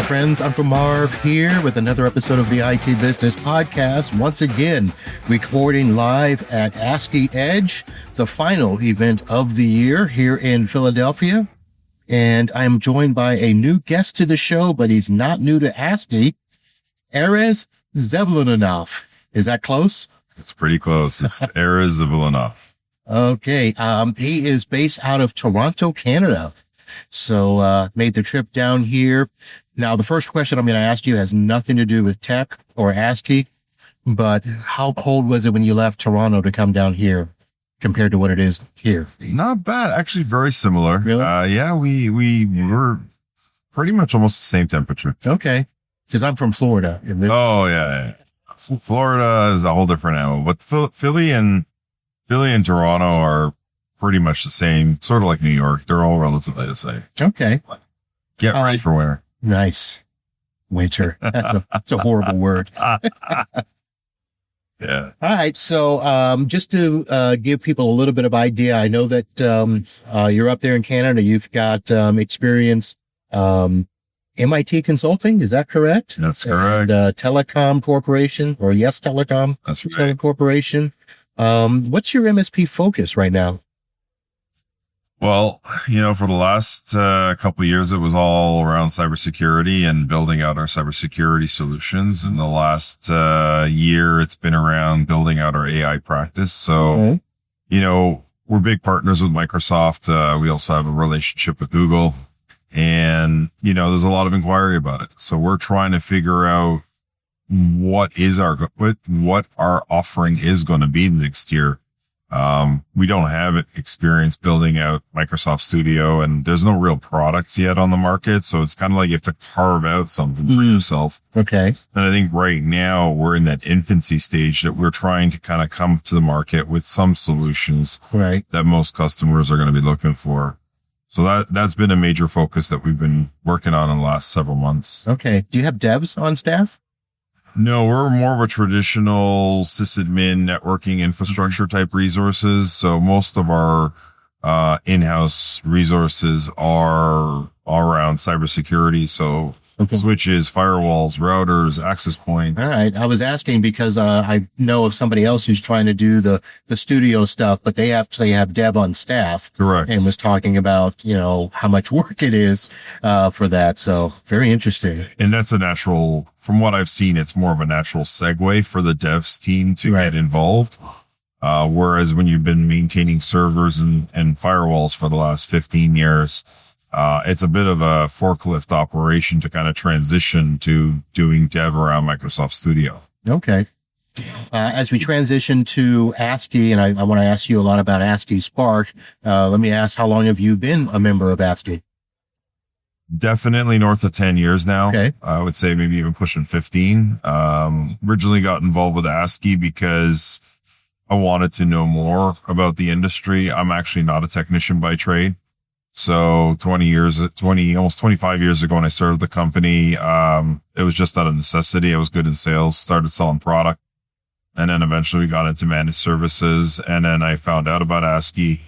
friends. Uncle Marv here with another episode of the IT Business Podcast. Once again, recording live at ASCII Edge, the final event of the year here in Philadelphia. And I'm joined by a new guest to the show, but he's not new to ASCII, Erez Zevulunov. Is that close? It's pretty close. It's Erez Zevulunov. Okay. He is based out of Toronto, Canada. So made the trip down here. Now, the first question I'm going to ask you has nothing to do with tech or ASCII, but how cold was it when you left Toronto to come down here compared to what it is here? Not bad. Actually, very similar. Really? Yeah, we were pretty much almost the same temperature. Okay. Because I'm from Florida. Yeah. So Florida is a whole different animal, but Philly and Toronto are pretty much the same, sort of like New York. They're all relatively the same. Okay. Get All ready right. for winter. Nice. Winter. That's a horrible word. Yeah. All right. So just to give people a little bit of idea, I know that you're up there in Canada. You've got experience MIT Consulting. Is that correct? That's correct. And, Telecom Corporation or Yes Telecom. That's right. Corporation. What's your MSP focus right now? Well, for the last couple of years, it was all around cybersecurity and building out our cybersecurity solutions. In the last year, it's been around building out our AI practice. So, we're big partners with Microsoft. We also have a relationship with Google. And, there's a lot of inquiry about it. So we're trying to figure out what our offering is going to be next year. We don't have experience building out Microsoft Studio, and there's no real products yet on the market. So it's kind of like you have to carve out something for yourself. Okay. And I think right now we're in that infancy stage that we're trying to kind of come to the market with some solutions Right. that most customers are going to be looking for. So that's been a major focus that we've been working on in the last several months. Okay. Do you have devs on staff? No, we're more of a traditional sysadmin networking infrastructure type resources. So most of our in-house resources are around cybersecurity. So switches, firewalls, routers, access points. All right. I was asking because I know of somebody else who's trying to do the studio stuff, but they actually have dev on staff. Correct. And was talking about, how much work it is for that. So very interesting. And that's from what I've seen, it's more of a natural segue for the devs team to get involved. Whereas when you've been maintaining servers and firewalls for the last 15 years, it's a bit of a forklift operation to kind of transition to doing dev around Microsoft Studio. Okay. As we transition to ASCII, and I want to ask you a lot about ASCII Spark, let me ask, how long have you been a member of ASCII? Definitely north of 10 years now. Okay. I would say maybe even pushing 15. Originally got involved with ASCII because I wanted to know more about the industry. I'm actually not a technician by trade. So almost 25 years ago when I started the company, it was just out of necessity. I was good in sales, started selling product. And then eventually we got into managed services. And then I found out about ASCII.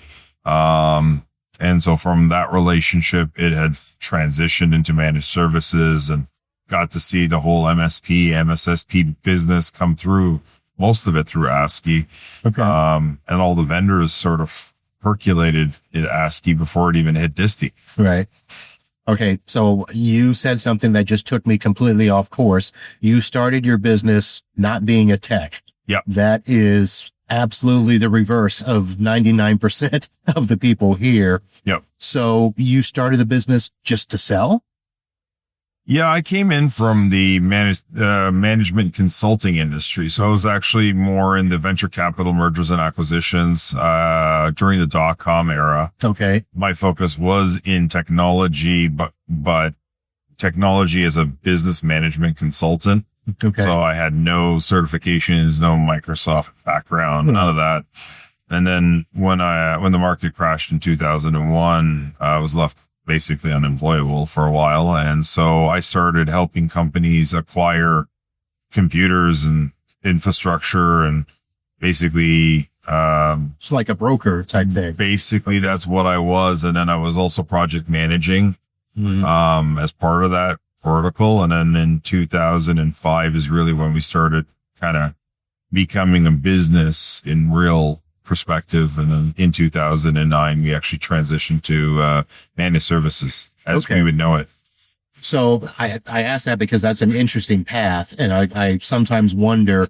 And so from that relationship, it had transitioned into managed services and got to see the whole MSP business come through, most of it through ASCII. Okay. And all the vendors sort of percolated at ASCII before it even hit disti. Right. Okay. So you said something that just took me completely off course. You started your business not being a tech. Yep. That is absolutely the reverse of 99% of the people here. Yep. So you started the business just to sell? Yeah, I came in from the management consulting industry. So I was actually more in the venture capital mergers and acquisitions during the dot-com era. Okay. My focus was in technology, but technology as a business management consultant. Okay. So I had no certifications, no Microsoft background, none of that. And then when the market crashed in 2001, I was left basically unemployable for a while. And so I started helping companies acquire computers and infrastructure and basically, it's like a broker type thing. Basically that's what I was. And then I was also project managing, as part of that vertical. And then in 2005 is really when we started kind of becoming a business in real perspective. And then in 2009, we actually transitioned to managed services as we would know it. So I ask that because that's an interesting path. And I sometimes wonder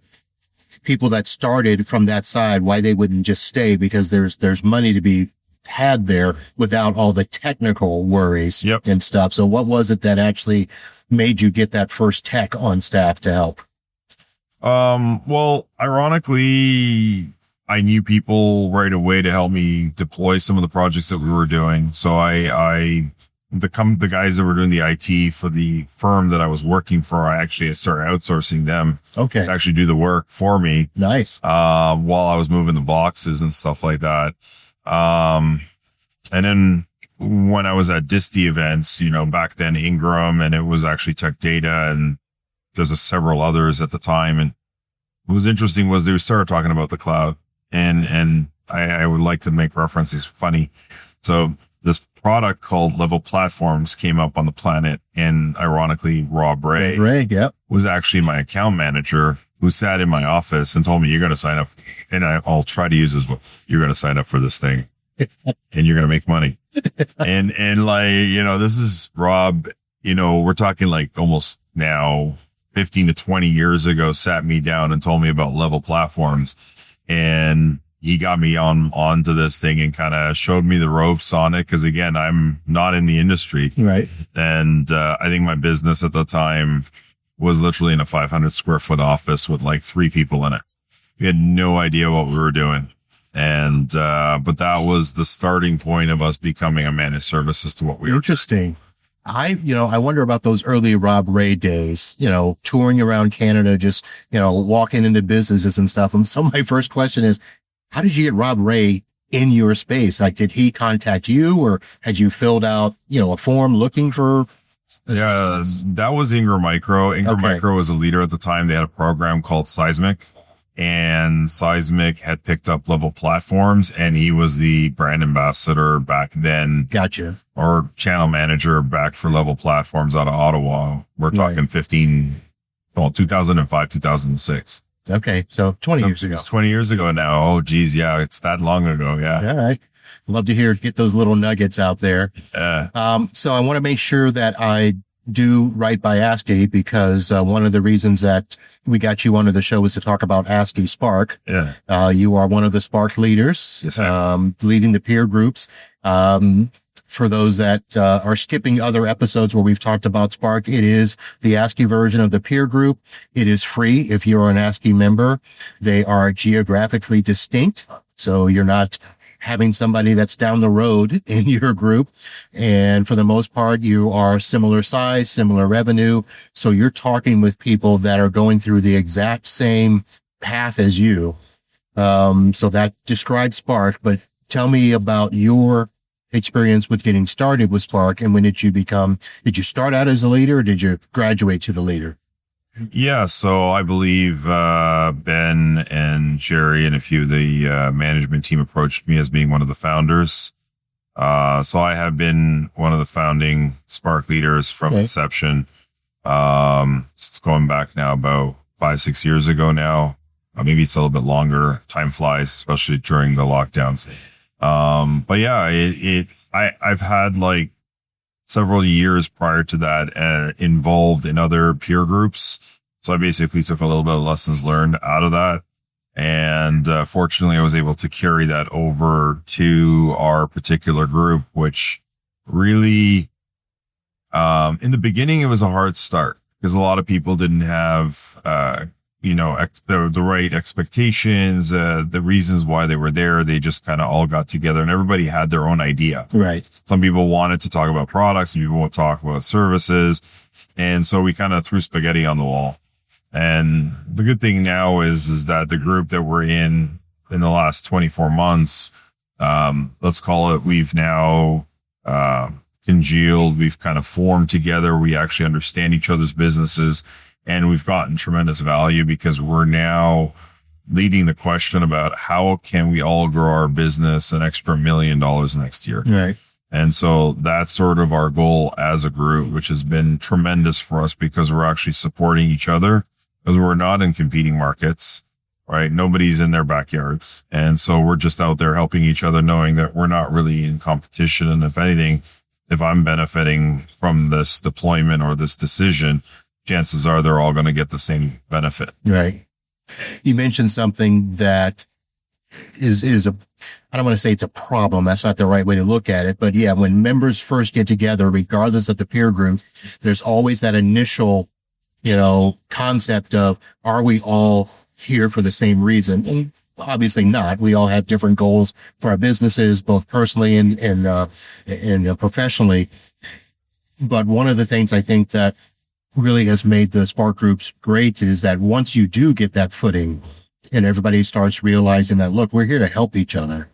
people that started from that side, why they wouldn't just stay, because there's money to be had there without all the technical worries and stuff. So what was it that actually made you get that first tech on staff to help? Well, ironically, I knew people right away to help me deploy some of the projects that we were doing. So the guys that were doing the IT for the firm that I was working for, I actually started outsourcing them to actually do the work for me. Nice. While I was moving the boxes and stuff like that. And then when I was at Disty events, back then Ingram, and it was actually Tech Data, and there's several others at the time. And what was interesting was they started talking about the cloud, and I would like to make references funny. So this product called Level Platforms came up on the planet, and ironically, Rob Ray was actually my account manager, who sat in my office and told me, you're going to sign up, and I'll try to use this, you're going to sign up for this thing and you're going to make money. and this is Rob, we're talking like almost now 15 to 20 years ago, sat me down and told me about Level Platforms, and he got me onto this thing and kind of showed me the ropes on it. Cause again, I'm not in the industry. Right. And, I think my business at the time was literally in a 500 square foot office with like 3 people in it. We had no idea what we were doing. And, but that was the starting point of us becoming a managed services to what we were. Interesting. I wonder about those early Rob Ray days, touring around Canada, just, walking into businesses and stuff. And so my first question is, how did you get Rob Ray in your space? Like, did he contact you, or had you filled out, a form looking for assistance? Yeah, that was Ingram Micro. Ingram Micro was a leader at the time. They had a program called Seismic, and Seismic had picked up Level Platforms, and he was the brand ambassador back then. Gotcha. Or channel manager back for Level Platforms out of Ottawa. We're talking 2005, 2006. Okay. So 20 years ago. 20 years ago now. Oh, geez. Yeah. It's that long ago. Yeah. All right. Love to get those little nuggets out there. So I want to make sure that I do right by ASCII, because one of the reasons that we got you onto the show was to talk about ASCII Spark. Yeah. You are one of the Spark leaders, yes, leading the peer groups. For those that are skipping other episodes where we've talked about Spark, it is the ASCII version of the peer group. It is free if you're an ASCII member. They are geographically distinct, so you're not having somebody that's down the road in your group. And for the most part, you are similar size, similar revenue. So you're talking with people that are going through the exact same path as you. So that describes Spark, but tell me about your experience with getting started with Spark, and when did you start out as a leader, or did you graduate to the leader? Yeah, so I believe Ben and Jerry and a few of the management team approached me as being one of the founders. So I have been one of the founding Spark leaders from inception. It's going back now about 5-6 years ago now. Maybe it's a little bit longer. Time flies, especially during the lockdowns. But yeah, I've had like several years prior to that, involved in other peer groups. So I basically took a little bit of lessons learned out of that. And, fortunately I was able to carry that over to our particular group, which really, in the beginning, it was a hard start because a lot of people didn't have, the right expectations, the reasons why they were there. They just kind of all got together and everybody had their own idea. Right. Some people wanted to talk about products, some people would talk about services. And so we kind of threw spaghetti on the wall. And the good thing now is that the group that we're in the last 24 months, let's call it, we've now, congealed. We've kind of formed together. We actually understand each other's businesses. And we've gotten tremendous value because we're now leading the question about how can we all grow our business an extra $1 million next year. Right. And so that's sort of our goal as a group, which has been tremendous for us because we're actually supporting each other because we're not in competing markets, right? Nobody's in their backyards. And so we're just out there helping each other, knowing that we're not really in competition. And if anything, if I'm benefiting from this deployment or this decision, chances are they're all going to get the same benefit. Right. You mentioned something that is I don't want to say it's a problem. That's not the right way to look at it. But yeah, when members first get together, regardless of the peer group, there's always that initial, concept of, are we all here for the same reason? And obviously not. We all have different goals for our businesses, both personally and professionally. But one of the things I think that really has made the Spark groups great is that once you do get that footing and everybody starts realizing that, look, we're here to help each other.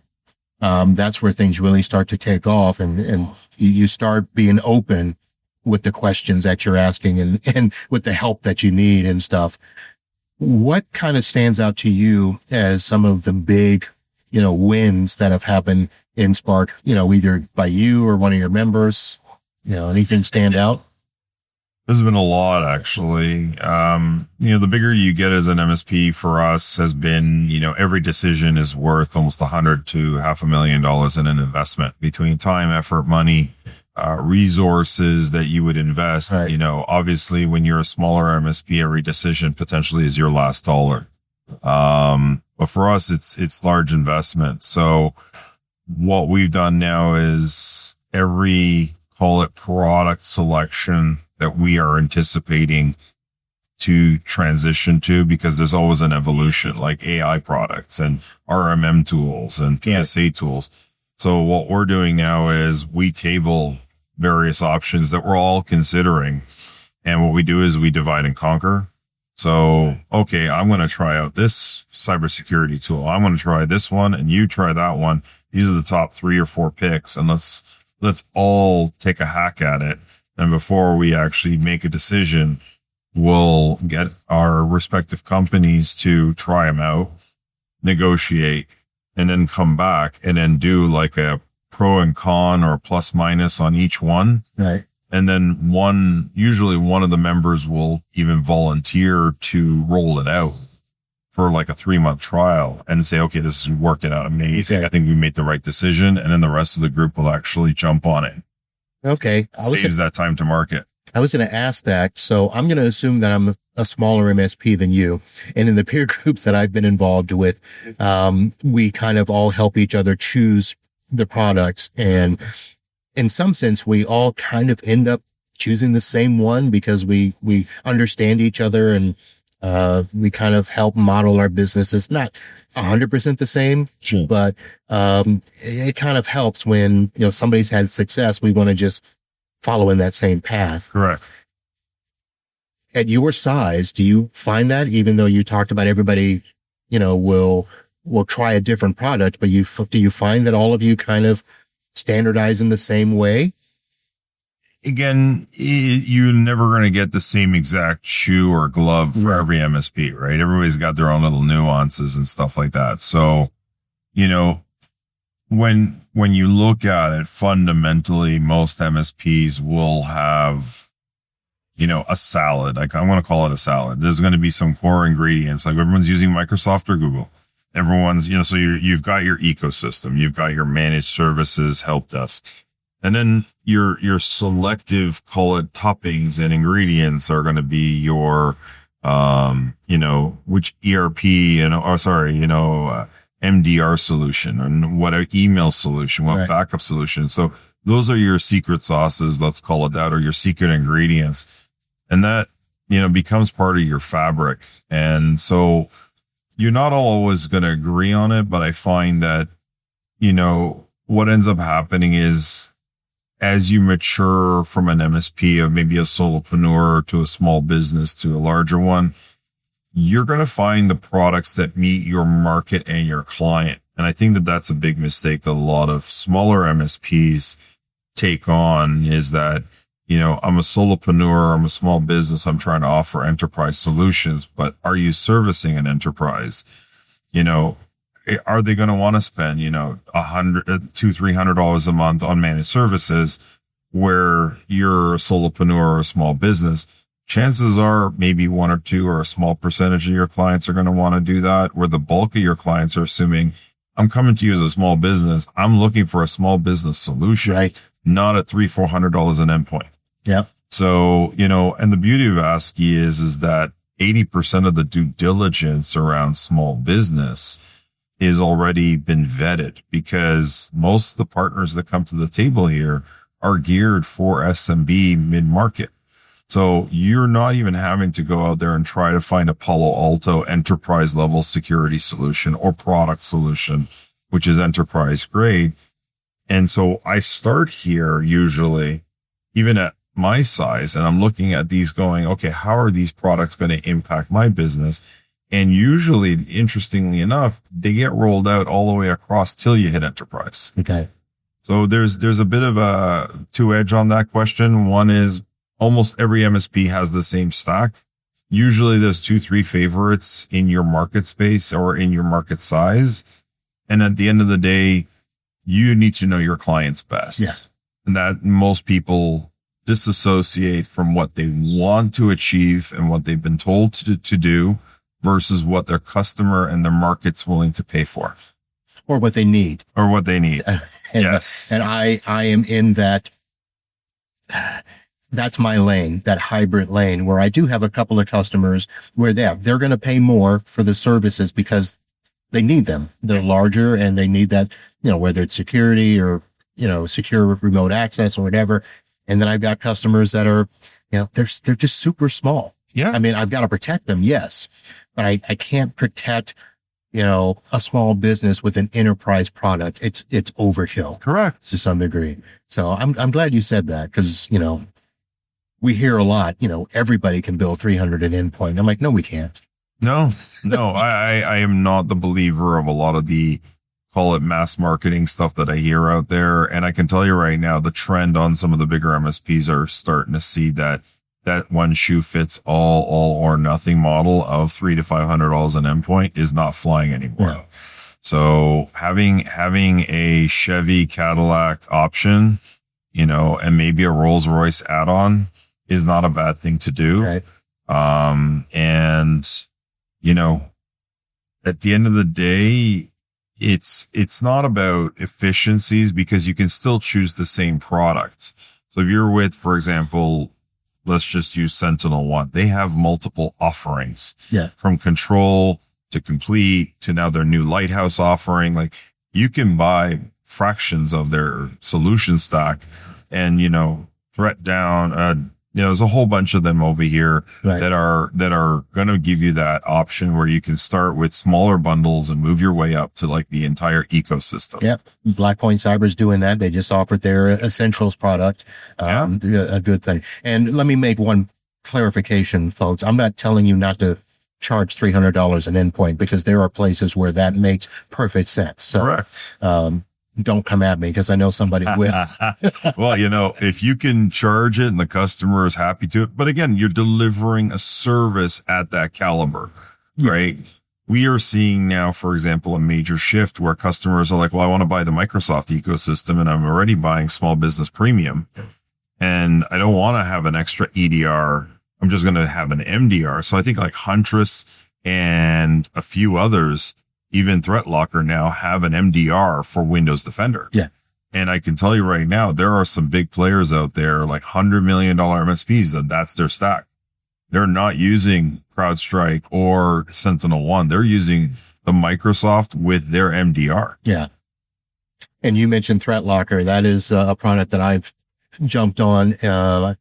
That's where things really start to take off and you start being open with the questions that you're asking and with the help that you need and stuff. What kind of stands out to you as some of the big, wins that have happened in Spark, either by you or one of your members? Anything stand out? There's been a lot, actually. The bigger you get as an MSP for us has been, every decision is worth almost $100,000 to $500,000 in an investment between time, effort, money, resources that you would invest. Right. Obviously when you're a smaller MSP, every decision potentially is your last dollar. But for us, it's large investment. So what we've done now is every, call it product selection that we are anticipating to transition to, because there's always an evolution, like AI products and RMM tools and PSA tools. So what we're doing now is we table various options that we're all considering. And what we do is we divide and conquer. So, okay, I'm going to try out this cybersecurity tool. I'm going to try this one and you try that one. These are the top 3 or 4 picks, and let's all take a hack at it. And before we actually make a decision, we'll get our respective companies to try them out, negotiate, and then come back and then do like a pro and con or plus minus on each one. Right. And then usually one of the members will even volunteer to roll it out for like a 3-month trial and say, okay, this is working out amazing. Okay. I think we made the right decision. And then the rest of the group will actually jump on it. Okay. Saves that time to market. I was going to ask that. So I'm going to assume that I'm a smaller MSP than you. And in the peer groups that I've been involved with, we kind of all help each other choose the products. And in some sense, we all kind of end up choosing the same one because we understand each other and we kind of help model our businesses. Not 100% the same, Sure. but it kind of helps when somebody's had success. We want to just follow in that same path. Correct. At your size, do you find that, even though you talked about everybody, will try a different product, but do you find that all of you kind of standardize in the same way? Again, you're never going to get the same exact shoe or glove for every MSP, right? Everybody's got their own little nuances and stuff like that. So, when you look at it, fundamentally, most MSPs will have, a salad. Like, I want to call it a salad. There's going to be some core ingredients. Like everyone's using Microsoft or Google. Everyone's, so you've got your ecosystem, you've got your managed services, help desk. And then your selective, call it toppings and ingredients are going to be your, which ERP MDR solution and what email solution, what backup solution. So those are your secret sauces, let's call it that, or your secret ingredients. And that, becomes part of your fabric. And so you're not always going to agree on it, but I find that, what ends up happening is as you mature from an MSP of maybe a solopreneur to a small business to a larger one, you're going to find the products that meet your market and your client. And I think that that's a big mistake that a lot of smaller MSPs take on, is that, I'm a solopreneur, I'm a small business, I'm trying to offer enterprise solutions, but are you servicing an enterprise? are they going to want to spend, $200-$300 a month on managed services where you're a solopreneur or a small business? Chances are maybe one or two or a small percentage of your clients are going to want to do that, where the bulk of your clients are assuming, I'm coming to you as a small business. I'm looking for a small business solution, right? Not at $300-$400 an endpoint. Yep. So, and the beauty of ASCII is that 80% of the due diligence around small business is already been vetted, because most of the partners that come to the table here are geared for SMB mid-market. So you're not even having to go out there and try to find a Palo Alto enterprise level security solution or product solution, which is enterprise grade. And so I start here usually, even at my size, and I'm looking at these going, okay, how are these products going to impact my business? And usually, interestingly enough, they get rolled out all the way across till you hit enterprise. Okay. So there's a bit of a two-edge on that question. One is almost every MSP has the same stack. Usually there's 2-3 favorites in your market space or in your market size. And at the end of the day, you need to know your clients best. Yeah. And that most people disassociate from what they want to achieve and what they've been told to do versus what their customer and their market's willing to pay for. Or what they need. Yes. And I am in that. That's my lane, that hybrid lane, where I do have a couple of customers where they're going to pay more for the services because they need them. They're larger and they need that, whether it's security or, secure remote access or whatever. And then I've got customers that are, they're just super small. Yeah. I mean, I've got to protect them. Yes. But I can't protect, a small business with an enterprise product. It's overkill. Correct. To some degree. So I'm glad you said that, because, we hear a lot, everybody can build 300 an endpoint. I'm like, no, we can't. No, I am not the believer of a lot of the, call it mass marketing stuff that I hear out there. And I can tell you right now, the trend on some of the bigger MSPs are starting to see that one shoe fits all or nothing model of $300 to $500 an endpoint is not flying anymore. Yeah. So having a Chevy Cadillac option, and maybe a Rolls Royce add-on is not a bad thing to do. Right. And, at the end of the day, it's not about efficiencies, because you can still choose the same product. So if you're with, for example, let's just use SentinelOne. They have multiple offerings. Yeah. From control to complete to now their new Lighthouse offering. Like, you can buy fractions of their solution stack and, threat down, there's a whole bunch of them over here. Right. that are going to give you that option where you can start with smaller bundles and move your way up to like the entire ecosystem. Yep. Blackpoint Cyber's doing that. They just offered their Essentials product. A good thing. And let me make one clarification, folks. I'm not telling you not to charge $300 an endpoint, because there are places where that makes perfect sense. So, correct. Don't come at me, because I know somebody will. Well, if you can charge it and the customer is happy to it, but again, you're delivering a service at that caliber, right? We are seeing now, for example, a major shift where customers are like, well, I want to buy the Microsoft ecosystem and I'm already buying small business premium and I don't want to have an extra EDR. I'm just going to have an MDR. So I think like Huntress and a few others, even ThreatLocker, now have an MDR for Windows Defender. Yeah. And I can tell you right now, there are some big players out there, like $100 million MSPs, that's their stack. They're not using CrowdStrike or SentinelOne. They're using the Microsoft with their MDR. Yeah. And you mentioned ThreatLocker. That is a product that I've jumped on,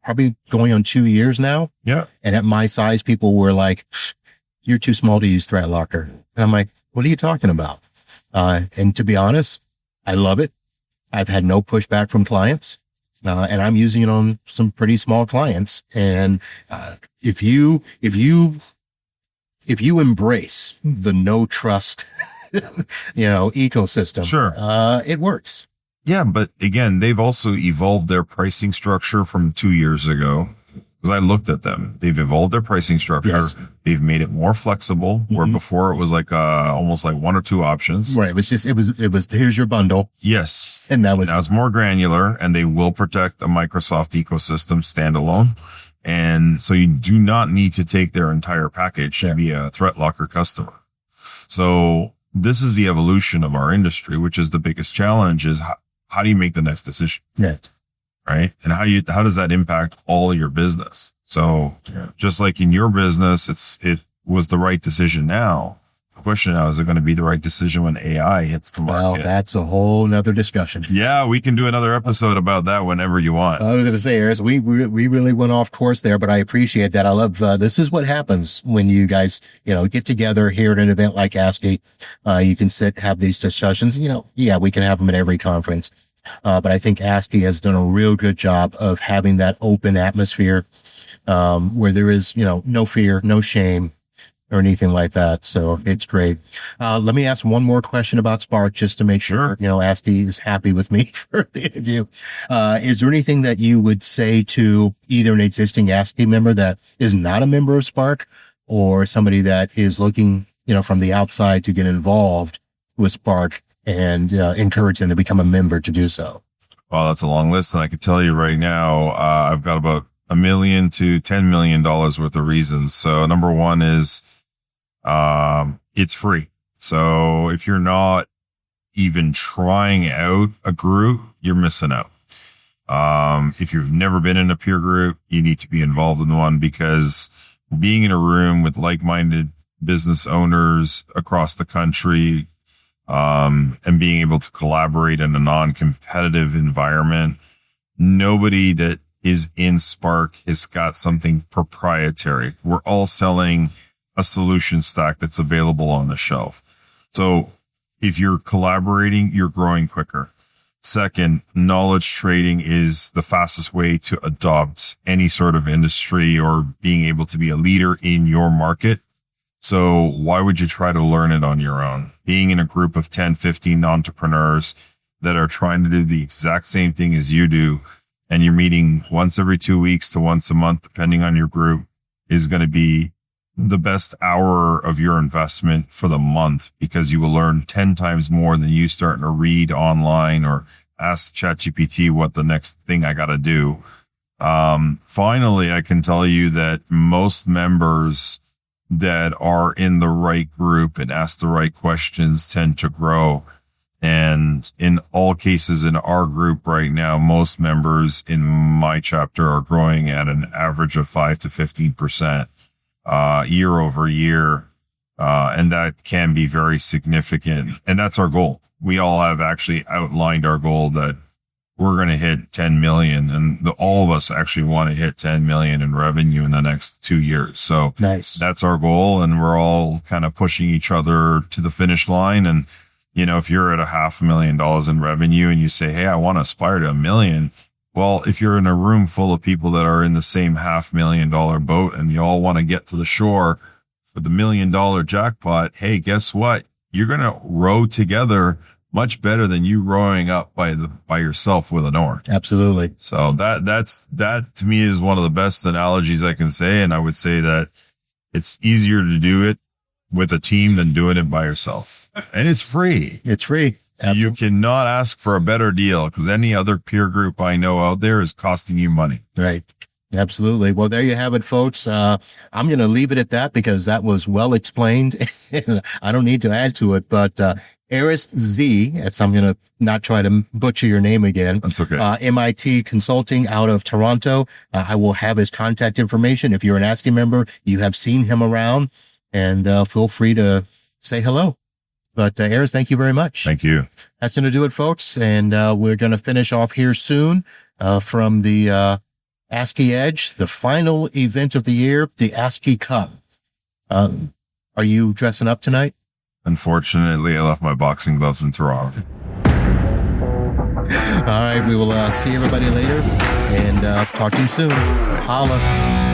probably going on 2 years now. Yeah. And at my size, people were like, you're too small to use ThreatLocker. And I'm like, what are you talking about? And to be honest, I love it. I've had no pushback from clients, and I'm using it on some pretty small clients. And if you embrace the no trust, ecosystem, sure, it works. Yeah, but again, they've also evolved their pricing structure from 2 years ago. Because I looked at them. They've evolved their pricing structure. Yes. They've made it more flexible, where before it was like almost like one or two options. Right. It was here's your bundle. Yes. And now it's more granular, and they will protect a Microsoft ecosystem standalone. And so you do not need to take their entire package to be a Threat Locker customer. So this is the evolution of our industry, which is the biggest challenge is how do you make the next decision? Yeah. Right. And how does that impact all of your business? So just like in your business, it was the right decision now. The question now, is it going to be the right decision when AI hits the market? Well, that's a whole nother discussion. Yeah, we can do another episode about that whenever you want. I was going to say, Erez, we really went off course there, but I appreciate that. I love, this is what happens when you guys, get together here at an event like ASCII. You can have these discussions, we can have them at every conference. But I think ASCII has done a real good job of having that open atmosphere, where there is, no fear, no shame or anything like that. So it's great. Let me ask one more question about Spark just to make sure, ASCII is happy with me for the interview. Is there anything that you would say to either an existing ASCII member that is not a member of Spark or somebody that is looking, from the outside to get involved with Spark and encourage them to become a member to do so? Well, that's a long list. And I can tell you right now, I've got about $1 million to $10 million worth of reasons. So number one is, it's free. So if you're not even trying out a group, you're missing out. If you've never been in a peer group, you need to be involved in one, because being in a room with like-minded business owners across the country, and being able to collaborate in a non-competitive environment, nobody that is in Spark has got something proprietary. We're all selling a solution stack that's available on the shelf. So if you're collaborating, you're growing quicker. Second, knowledge trading is the fastest way to adopt any sort of industry or being able to be a leader in your market. So why would you try to learn it on your own? Being in a group of 10, 15 entrepreneurs that are trying to do the exact same thing as you do, and you're meeting once every 2 weeks to once a month, depending on your group, is going to be the best hour of your investment for the month, because you will learn 10 times more than you starting to read online or ask ChatGPT what the next thing I got to do. Finally, I can tell you that most members that are in the right group and ask the right questions tend to grow. And in all cases in our group right now, most members in my chapter are growing at an average of 5 to 15%, year over year. And that can be very significant. And that's our goal. We all have actually outlined our goal that we're going to hit 10 million, and all of us actually want to hit 10 million in revenue in the next 2 years. So nice. That's our goal. And we're all kind of pushing each other to the finish line. And, if you're at $500,000 in revenue and you say, hey, I want to aspire to $1 million. Well, if you're in a room full of people that are in the same $500,000 boat and you all want to get to the shore for the $1 million jackpot, hey, guess what? You're going to row together much better than you rowing up by yourself with an oar. Absolutely. So that to me is one of the best analogies I can say. And I would say that it's easier to do it with a team than doing it by yourself. And it's free. It's free. So you cannot ask for a better deal, because any other peer group I know out there is costing you money. Right. Absolutely. Well, there you have it, folks. I'm going to leave it at that because that was well explained. I don't need to add to it, but, Erez Z, I'm going to not try to butcher your name again. That's okay. MIT Consulting out of Toronto. I will have his contact information. If you're an ASCII member, you have seen him around, and feel free to say hello. But Erez, thank you very much. Thank you. That's going to do it, folks. And we're going to finish off here soon from the ASCII Edge, the final event of the year, the ASCII Cup. Are you dressing up tonight? Unfortunately, I left my boxing gloves in Toronto. All right, we will see everybody later and talk to you soon. Holla.